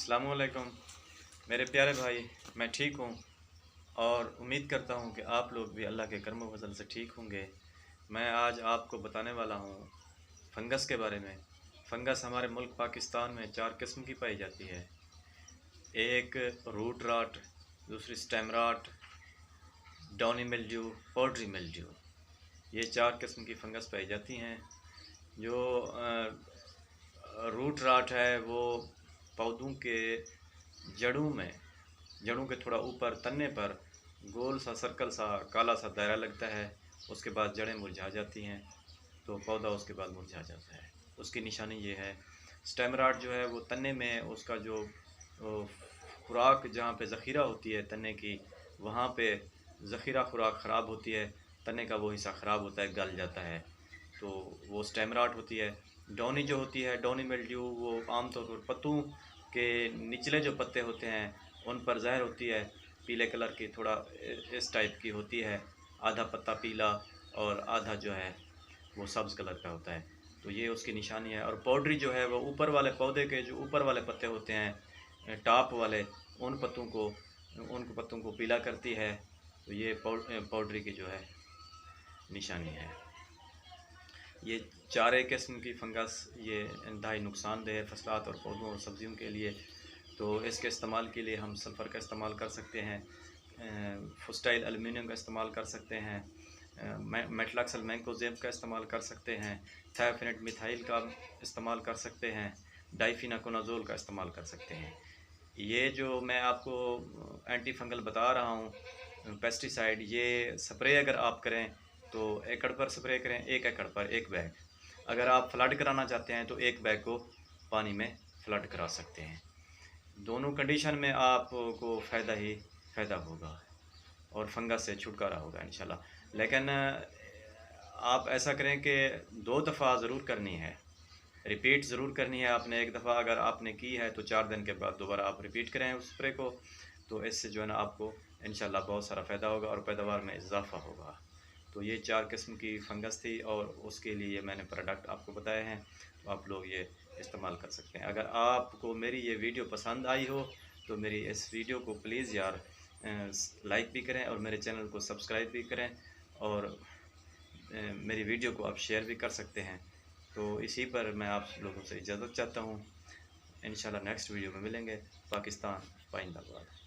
अस्सलामुअलैकुम मेरे प्यारे भाई। मैं ठीक हूँ और उम्मीद करता हूँ कि आप लोग भी अल्लाह के करम व फज़ल से ठीक होंगे। मैं आज आपको बताने वाला हूँ फंगस के बारे में। फंगस हमारे मुल्क पाकिस्तान में 4 किस्म की पाई जाती है। एक रूट राट, दूसरी stem rot, downy mildew, powdery mildew. ये 4 किस्म की फंगस पाई जाती हैं। जो रूट राट है वो पौधों के जड़ों के थोड़ा ऊपर तन्ने पर गोल सा सर्कल सा काला सा दायरा लगता है। उसके बाद जड़ें मुरझा जाती हैं, तो पौधा उसके बाद मुरझा जाता है। उसकी निशानी ये है। स्टेम राट जो है वो तन्ने में उसका जो खुराक जहाँ पे ज़ख़ीरा होती है तन्ने की, वहाँ पे ज़ख़ीरा खुराक ख़राब होती है, तन्ने का वो हिस्सा ख़राब होता है, गल जाता है, तो वो स्टेम राट होती है। डाउनी जो होती है, डाउनी मिल्ड्यू, वो आमतौर पर पत्तों के निचले जो पत्ते होते हैं उन पर ज़ाहिर होती है। पीले कलर की थोड़ा इस टाइप की होती है, आधा पत्ता पीला और आधा जो है वो सब्ज़ कलर का होता है, तो ये उसकी निशानी है। और पाउडरी जो है वो ऊपर वाले पौधे के जो ऊपर वाले पत्ते होते हैं टॉप वाले, उन पत्तों को पीला करती है, तो ये पाउडरी की जो है निशानी है। ये 4 किस्म की फंगस ये इंतहाई नुकसानदेह है फसलात और पौधों और सब्जियों के लिए। तो इसके इस्तेमाल के लिए हम सल्फ़र का इस्तेमाल कर सकते हैं, फुस्टाइल एल्युमिनियम का इस्तेमाल कर सकते हैं, मेटलॉक्सल मैंकोजेब का इस्तेमाल कर सकते हैं, थायोफेनेट मिथाइल का इस्तेमाल कर सकते हैं, डाइफिनाकोनाजोल का इस्तेमाल कर सकते हैं। ये जो मैं आपको एंटी फंगल बता रहा हूँ पेस्टिसाइड, ये स्प्रे अगर आप करें तो एकड़ पर स्प्रे करें, 1 एकड़ पर 1 बैग। अगर आप फ्लड कराना चाहते हैं तो 1 बैग को पानी में फ्लड करा सकते हैं। दोनों कंडीशन में आपको फ़ायदा ही फ़ायदा होगा और फंगस से छुटकारा होगा इंशाल्लाह। लेकिन आप ऐसा करें कि 2 दफ़ा ज़रूर करनी है, रिपीट ज़रूर करनी है आपने। एक दफ़ा अगर आपने की है तो 4 दिन के बाद दोबारा आप रिपीट करें उस स्प्रे को, तो इससे जो है ना आपको इंशाल्लाह बहुत सारा फ़ायदा होगा और पैदावार में इजाफ़ा होगा। तो ये 4 किस्म की फंगस थी और उसके लिए मैंने प्रोडक्ट आपको बताए हैं, तो आप लोग ये इस्तेमाल कर सकते हैं। अगर आपको मेरी ये वीडियो पसंद आई हो तो मेरी इस वीडियो को प्लीज़ यार लाइक भी करें और मेरे चैनल को सब्सक्राइब भी करें, और मेरी वीडियो को आप शेयर भी कर सकते हैं। तो इसी पर मैं आप लोगों से इजाज़त चाहता हूँ। इंशाल्लाह नेक्स्ट वीडियो में मिलेंगे। पाकिस्तान जिंदाबाद।